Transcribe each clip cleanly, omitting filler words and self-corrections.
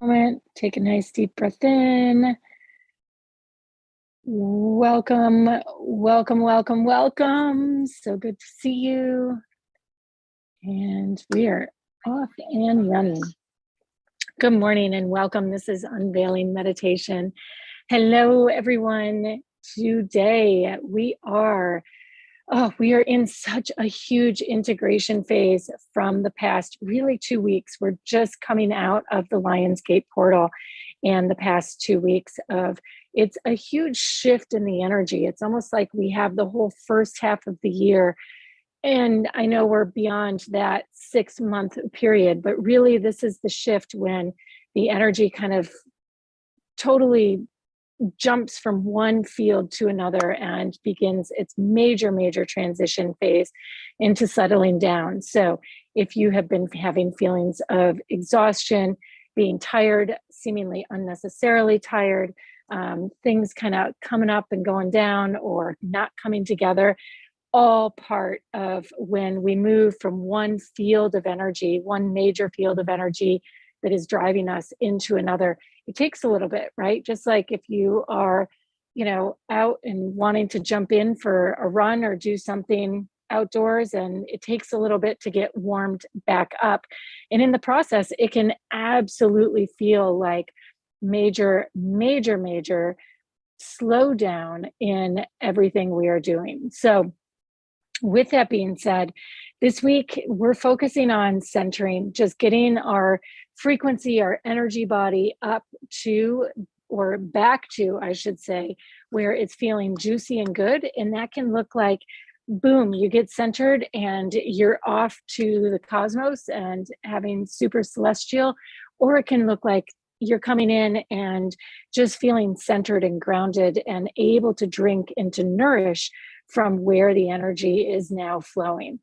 Moment. Take a nice deep breath in. Welcome, welcome, welcome, welcome. So good to see you. And we are off and running. Good morning and welcome. This is Unveiling Meditation. Hello, everyone. Today we are in such a huge integration phase from the past really 2 weeks. We're just coming out of the Lionsgate portal, and the past 2 weeks it's a huge shift in the energy. It's almost like we have the whole first half of the year. And I know we're beyond that 6-month period, but really this is the shift when the energy kind of totally jumps from one field to another and begins its major transition phase into settling down. So if you have been having feelings of exhaustion, being tired, seemingly unnecessarily tired, things kind of coming up and going down or not coming together, all part of when we move from one field of energy, one major field of energy that is driving us into another. It takes a little bit, right? Just like if you are, out and wanting to jump in for a run or do something outdoors, and it takes a little bit to get warmed back up. And in the process, it can absolutely feel like major slowdown in everything we are doing. So with that being said, this week we're focusing on centering, just getting our frequency, our energy body up to, or back to, I should say, where it's feeling juicy and good. And that can look like, boom, you get centered and you're off to the cosmos and having super celestial, or it can look like you're coming in and just feeling centered and grounded and able to drink and to nourish from where the energy is now flowing.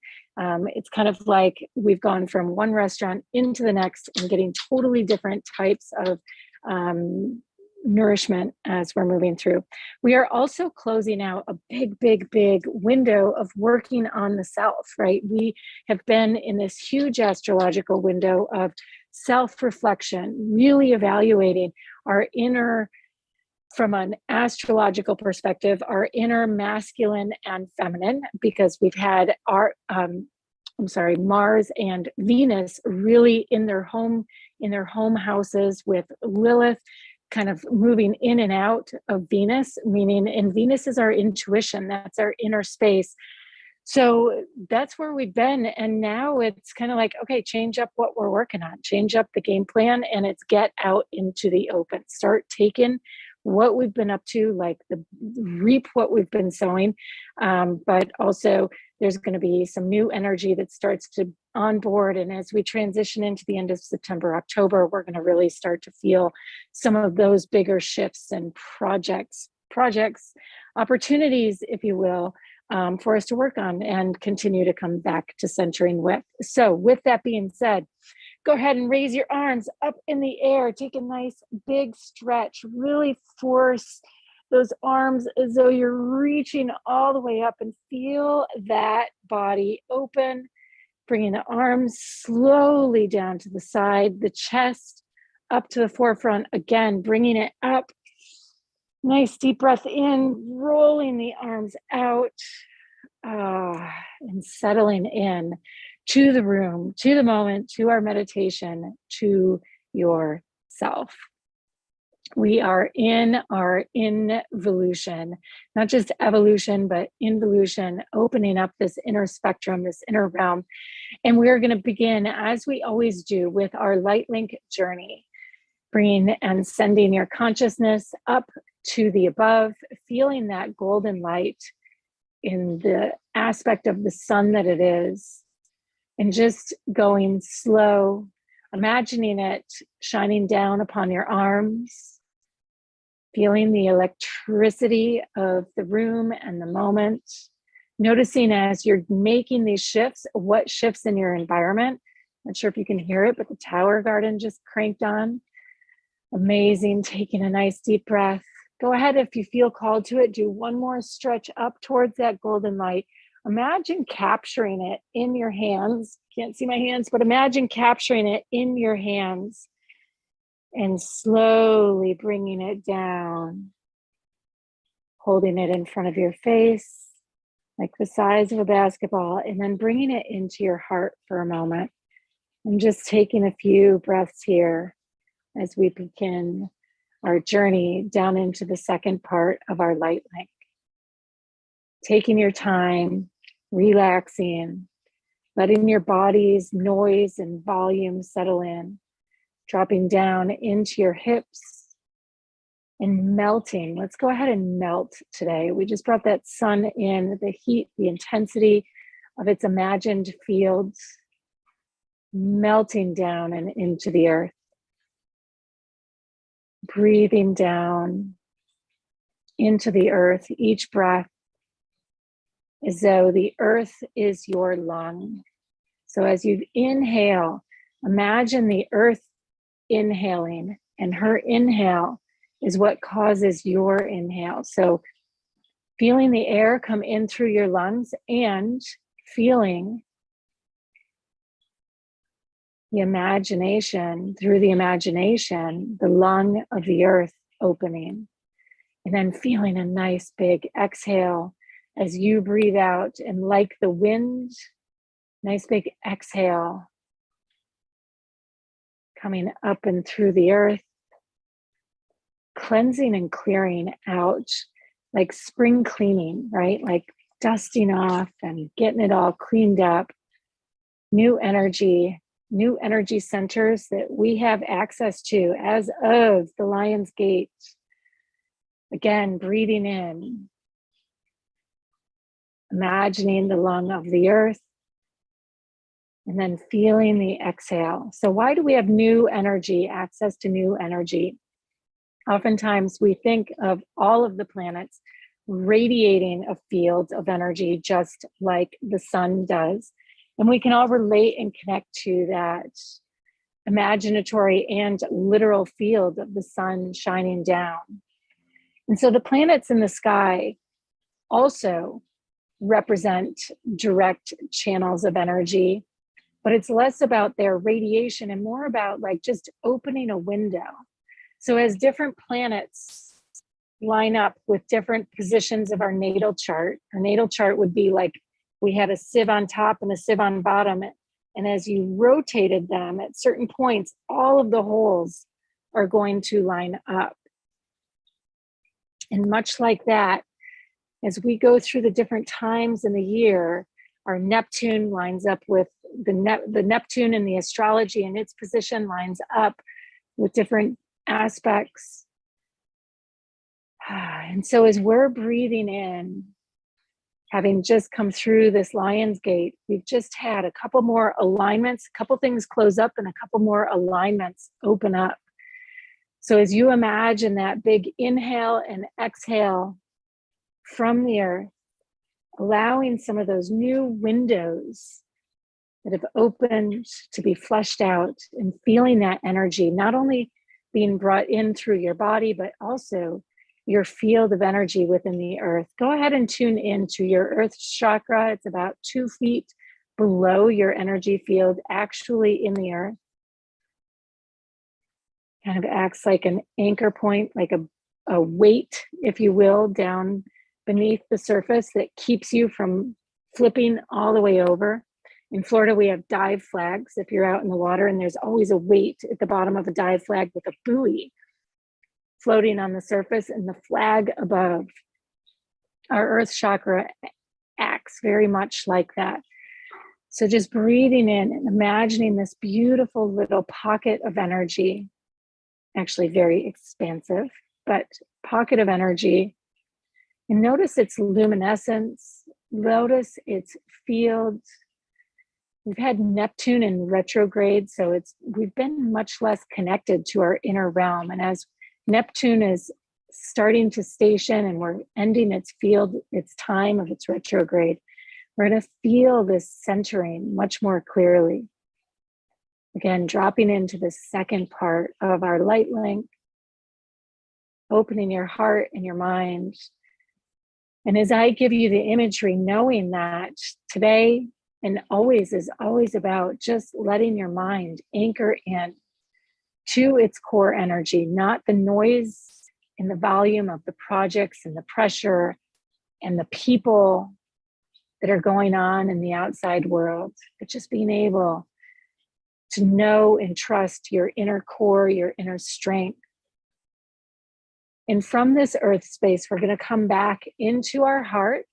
It's kind of like we've gone from one restaurant into the next and getting totally different types of nourishment as we're moving through. We are also closing out a big window of working on the self, right? We have been in this huge astrological window of self-reflection, really evaluating our inner, from an astrological perspective, our inner masculine and feminine, because we've had our Mars and Venus really in their home houses, with Lilith kind of moving in and out of Venus, meaning, and Venus is our intuition, that's our inner space. So that's where we've been. And now it's kind of like, okay, change up what we're working on, change up the game plan, and it's get out into the open, start taking what we've been up to, like reap what we've been sowing. But also there's going to be some new energy that starts to onboard. And as we transition into the end of September, October, we're going to really start to feel some of those bigger shifts and projects, opportunities, if you will, for us to work on and continue to come back to centering with. So with that being said, go ahead and raise your arms up in the air. Take a nice big stretch. Really force those arms as though you're reaching all the way up, and feel that body open. Bringing the arms slowly down to the side, the chest up to the forefront. Again, bringing it up. Nice deep breath in, rolling the arms out, and settling in to the room, to the moment, to our meditation, to yourself. We are in our involution, not just evolution, but involution, opening up this inner spectrum, this inner realm. And we're going to begin, as we always do, with our light link journey, bringing and sending your consciousness up to the above, feeling that golden light in the aspect of the sun that it is, and just going slow, imagining it shining down upon your arms, feeling the electricity of the room and the moment, noticing as you're making these shifts, what shifts in your environment. Not sure if you can hear it, but the tower garden just cranked on. Amazing. Taking a nice deep breath. Go ahead, if you feel called to it, do one more stretch up towards that golden light. Imagine capturing it in your hands. Can't see my hands, but imagine capturing it in your hands and slowly bringing it down, holding it in front of your face, like the size of a basketball, and then bringing it into your heart for a moment. And just taking a few breaths here as we begin our journey down into the second part of our light link. Taking your time, relaxing, letting your body's noise and volume settle in, dropping down into your hips and melting. Let's go ahead and melt today. We just brought that sun in, the heat, the intensity of its imagined fields, melting down and into the earth. Breathing down into the earth, each breath as though the earth is your lung. So as you inhale, imagine the earth inhaling, and her inhale is what causes your inhale. So feeling the air come in through your lungs and feeling the imagination, through the imagination, the lung of the earth opening. And then feeling a nice big exhale as you breathe out, and like the wind, nice big exhale coming up and through the earth, cleansing and clearing out, like spring cleaning, right? Like dusting off and getting it all cleaned up. New energy centers that we have access to as of the Lion's Gate. Again, breathing in, imagining the lung of the earth, and then feeling the exhale. So why do we have new energy, access to new energy? Oftentimes we think of all of the planets radiating a field of energy just like the sun does. And we can all relate and connect to that imaginatory and literal field of the sun shining down. And so the planets in the sky also represent direct channels of energy, but it's less about their radiation and more about like just opening a window. So as different planets line up with different positions of our natal chart would be like we had a sieve on top and a sieve on bottom. And as you rotated them at certain points, all of the holes are going to line up. And much like that, as we go through the different times in the year, our Neptune lines up with the Neptune in the astrology, and its position lines up with different aspects. And so as we're breathing in, having just come through this Lion's Gate, we've just had a couple more alignments, a couple things close up, and a couple more alignments open up. So as you imagine that big inhale and exhale from the earth, allowing some of those new windows that have opened to be fleshed out, and feeling that energy not only being brought in through your body, but also your field of energy within the earth. Go ahead and tune into your earth chakra. It's about 2 feet below your energy field, actually in the earth. Kind of acts like an anchor point, like a weight, if you will, down beneath the surface that keeps you from flipping all the way over. In Florida, we have dive flags if you're out in the water, and there's always a weight at the bottom of a dive flag with a buoy floating on the surface, and the flag above. Our earth chakra acts very much like that. So just breathing in and imagining this beautiful little pocket of energy, actually very expansive, but pocket of energy. And notice its luminescence, notice its field. We've had Neptune in retrograde, so we've been much less connected to our inner realm. And as Neptune is starting to station and we're ending its field, its time of its retrograde, we're going to feel this centering much more clearly. Again, dropping into the second part of our light link, opening your heart and your mind. And as I give you the imagery, knowing that today and always is always about just letting your mind anchor in to its core energy, not the noise and the volume of the projects and the pressure and the people that are going on in the outside world, but just being able to know and trust your inner core, your inner strength. And from this earth space, we're going to come back into our hearts,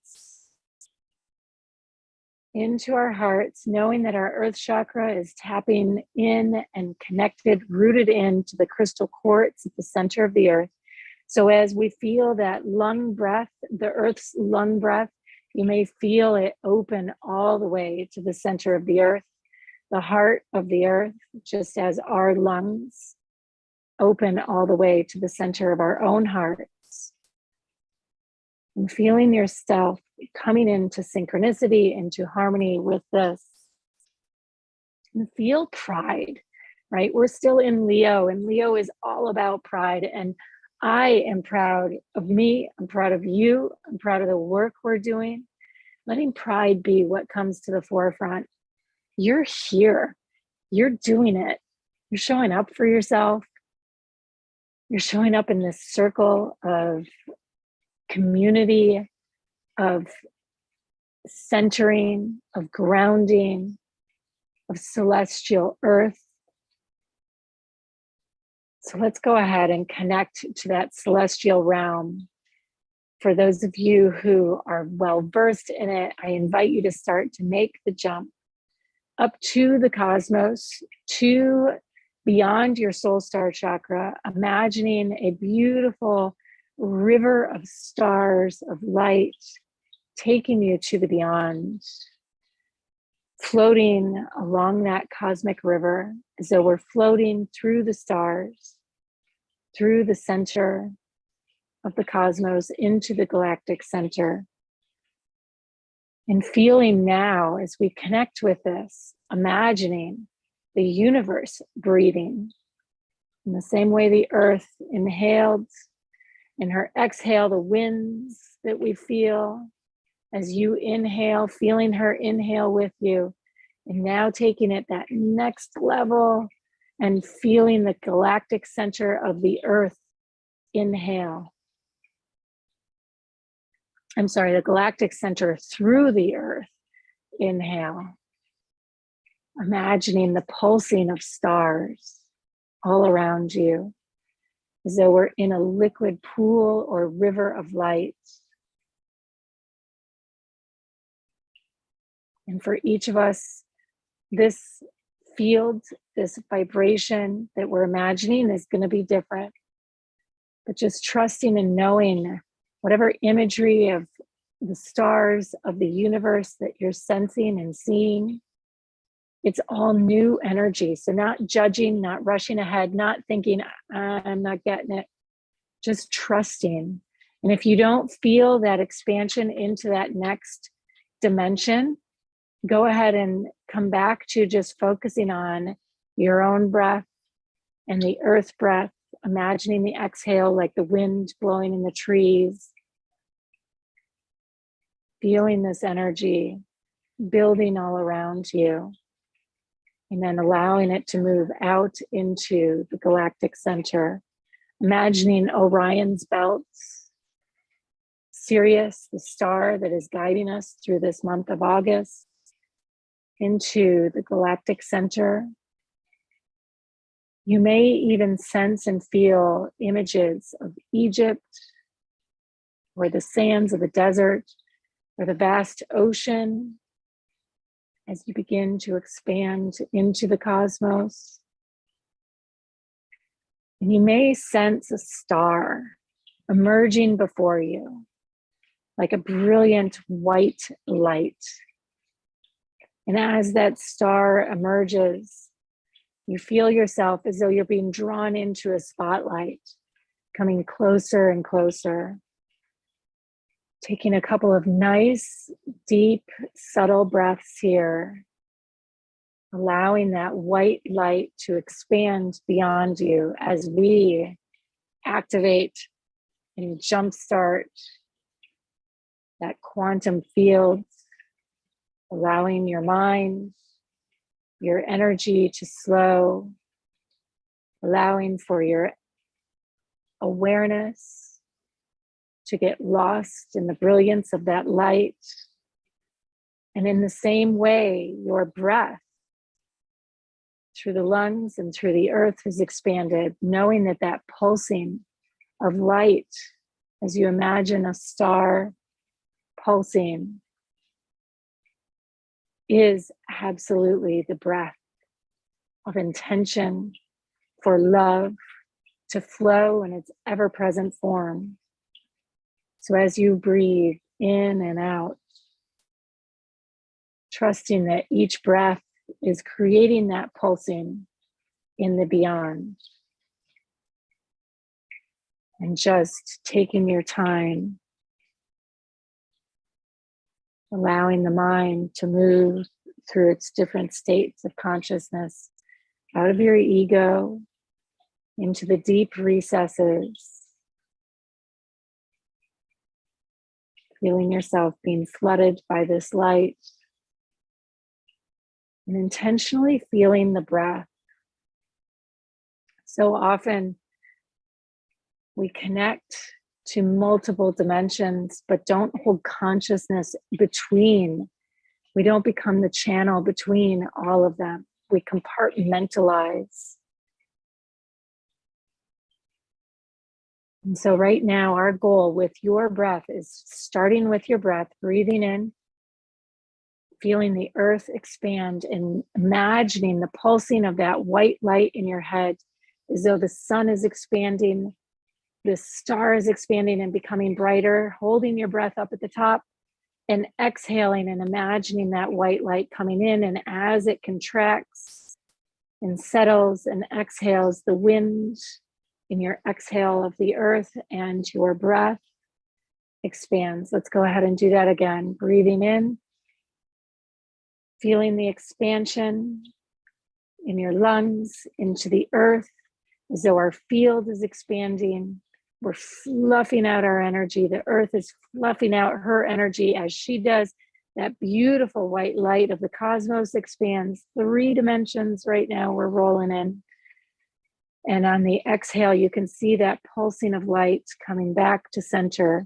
knowing that our earth chakra is tapping in and connected, rooted into the crystal quartz at the center of the earth. So as we feel that lung breath, the earth's lung breath, you may feel it open all the way to the center of the earth, the heart of the earth, just as our lungs open all the way to the center of our own hearts. And feeling yourself coming into synchronicity, into harmony with this. And feel pride, right? We're still in Leo, and Leo is all about pride. And I am proud of me. I'm proud of you. I'm proud of the work we're doing. Letting pride be what comes to the forefront. You're here. You're doing it. You're showing up for yourself. You're showing up in this circle of community, of centering, of grounding, of celestial earth. So let's go ahead and connect to that celestial realm. For those of you who are well versed in it, I invite you to start to make the jump up to the cosmos, to beyond your soul star chakra, imagining a beautiful river of stars, of light, taking you to the beyond, floating along that cosmic river as though we're floating through the stars, through the center of the cosmos into the galactic center. And feeling now as we connect with this, imagining the universe breathing in the same way the earth inhaled, and her exhale, the winds that we feel as you inhale, feeling her inhale with you, and now taking it that next level and feeling the galactic center of the earth inhale. The galactic center through the earth inhale. Imagining the pulsing of stars all around you, as though we're in a liquid pool or river of light. And for each of us, this field, this vibration that we're imagining is going to be different. But just trusting and knowing whatever imagery of the stars of the universe that you're sensing and seeing, it's all new energy. So not judging, not rushing ahead, not thinking, I'm not getting it, just trusting. And if you don't feel that expansion into that next dimension, go ahead and come back to just focusing on your own breath and the earth breath, imagining the exhale like the wind blowing in the trees, feeling this energy building all around you, and then allowing it to move out into the galactic center, imagining Orion's belts, Sirius, the star that is guiding us through this month of August, into the galactic center. You may even sense and feel images of Egypt, or the sands of the desert, or the vast ocean as you begin to expand into the cosmos. And you may sense a star emerging before you, like a brilliant white light. And as that star emerges, you feel yourself as though you're being drawn into a spotlight, coming closer and closer. Taking a couple of nice, deep, subtle breaths here, allowing that white light to expand beyond you as we activate and jumpstart that quantum field, allowing your mind, your energy to slow, allowing for your awareness to get lost in the brilliance of that light. And in the same way, your breath through the lungs and through the earth has expanded, knowing that that pulsing of light, as you imagine a star pulsing, is absolutely the breath of intention for love to flow in its ever-present form. So as you breathe in and out, trusting that each breath is creating that pulsing in the beyond. And just taking your time, allowing the mind to move through its different states of consciousness, out of your ego, into the deep recesses, feeling yourself being flooded by this light, and intentionally feeling the breath. So often we connect to multiple dimensions, but don't hold consciousness between. We don't become the channel between all of them. We compartmentalize. And so right now, our goal with your breath is starting with your breath, breathing in, feeling the earth expand, and imagining the pulsing of that white light in your head as though the sun is expanding, the star is expanding and becoming brighter, holding your breath up at the top and exhaling and imagining that white light coming in. And as it contracts and settles and exhales, the wind in your exhale of the earth and your breath expands. Let's go ahead and do that again. Breathing in, feeling the expansion in your lungs into the earth as though our field is expanding. We're fluffing out our energy. The earth is fluffing out her energy as she does. That beautiful white light of the cosmos expands 3 dimensions right now. We're rolling in. And on the exhale, you can see that pulsing of light coming back to center.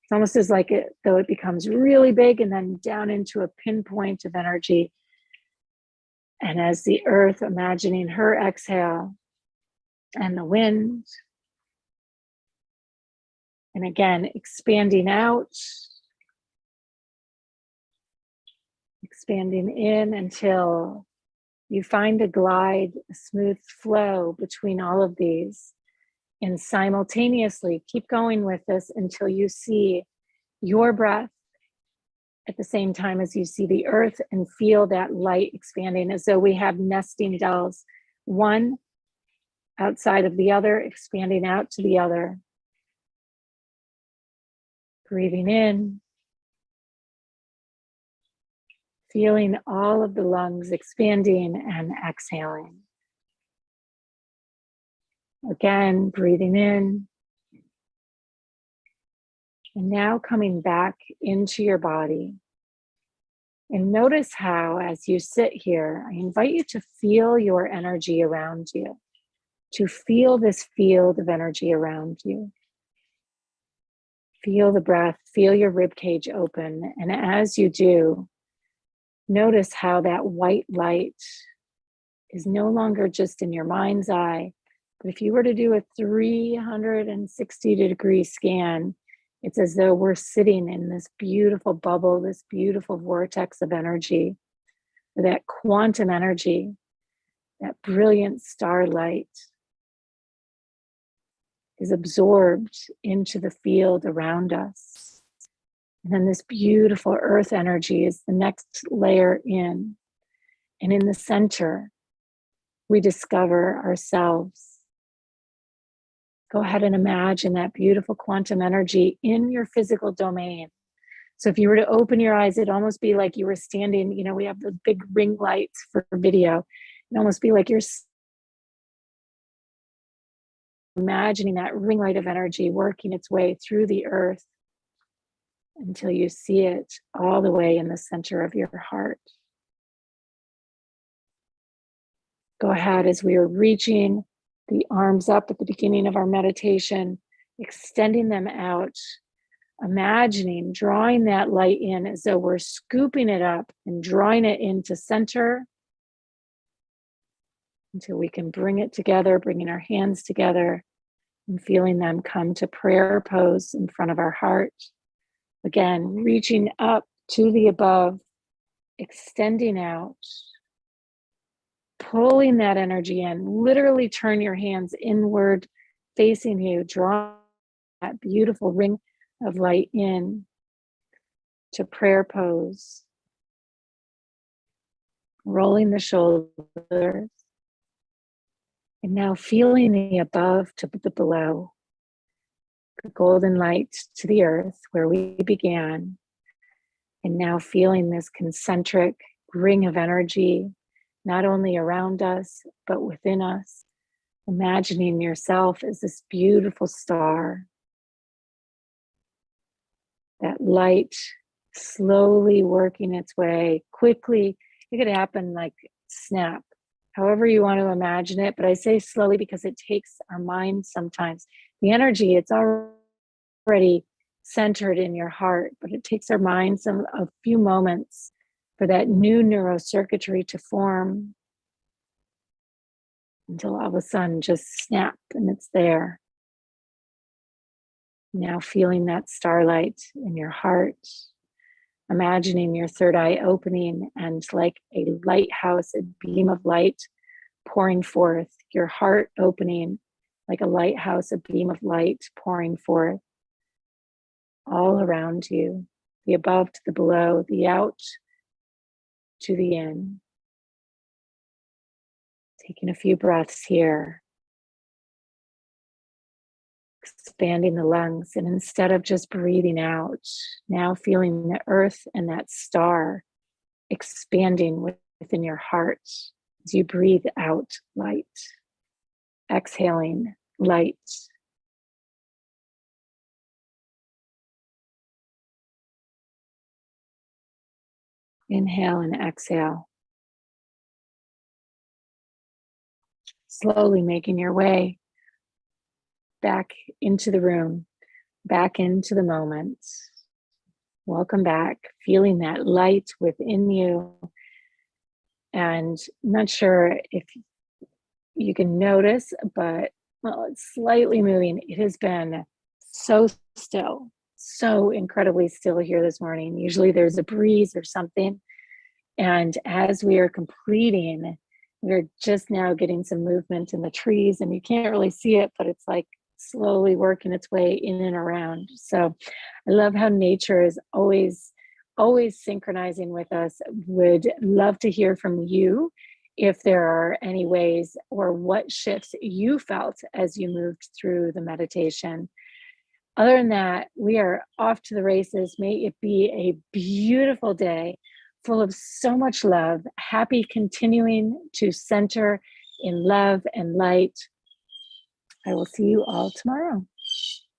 It's almost as like though it becomes really big and then down into a pinpoint of energy. And as the earth, imagining her exhale and the wind, and again, expanding out, expanding in until you find a glide, a smooth flow between all of these. And simultaneously, keep going with this until you see your breath at the same time as you see the earth and feel that light expanding as though we have nesting dolls, one outside of the other, expanding out to the other. Breathing in, feeling all of the lungs expanding and exhaling. Again, breathing in. And now coming back into your body. And notice how, as you sit here, I invite you to feel your energy around you, to feel this field of energy around you. Feel the breath, feel your rib cage open. And as you do, notice how that white light is no longer just in your mind's eye, but if you were to do a 360-degree scan, it's as though we're sitting in this beautiful bubble, this beautiful vortex of energy, that quantum energy, that brilliant starlight is absorbed into the field around us. And then this beautiful earth energy is the next layer in. And in the center, we discover ourselves. Go ahead and imagine that beautiful quantum energy in your physical domain. So if you were to open your eyes, it'd almost be like you were standing, we have the big ring lights for video. It'd almost be like you're imagining that ring light of energy working its way through the earth until you see it all the way in the center of your heart. Go ahead as we are reaching the arms up at the beginning of our meditation, extending them out, imagining, drawing that light in as though we're scooping it up and drawing it into center until we can bring it together, bringing our hands together and feeling them come to prayer pose in front of our heart. Again, reaching up to the above, extending out, pulling that energy in. Literally turn your hands inward, facing you, draw that beautiful ring of light in to prayer pose. Rolling the shoulders. And now feeling the above to the below. The golden light to the earth where we began. And now feeling this concentric ring of energy, not only around us, but within us. Imagining yourself as this beautiful star. That light slowly working its way quickly. It could happen like snap, however you want to imagine it. But I say slowly because it takes our mind sometimes. The energy, it's already centered in your heart, but it takes our mind a few moments for that new neurocircuitry to form until all of a sudden just snap and it's there. Now feeling that starlight in your heart, imagining your third eye opening and like a lighthouse, a beam of light pouring forth, your heart opening like a lighthouse, a beam of light pouring forth all around you, the above to the below, the out to the in. Taking a few breaths here. Expanding the lungs, and instead of just breathing out, now feeling the earth and that star expanding within your heart as you breathe out light. Exhaling light. Inhale and exhale. Slowly making your way back into the room, back into the moment. Welcome back, feeling that light within you. And not sure if you can notice, but well, it's slightly moving. It has been so still, so incredibly still here this morning. Usually there's a breeze or something. And as we are completing, we're just now getting some movement in the trees, and you can't really see it, but it's like slowly working its way in and around. So I love how nature is always synchronizing with us. Would love to hear from you if there are any ways or what shifts you felt as you moved through the meditation. Other than that, we are off to the races. May it be a beautiful day full of so much love. Happy continuing to center in love and light. I will see you all tomorrow.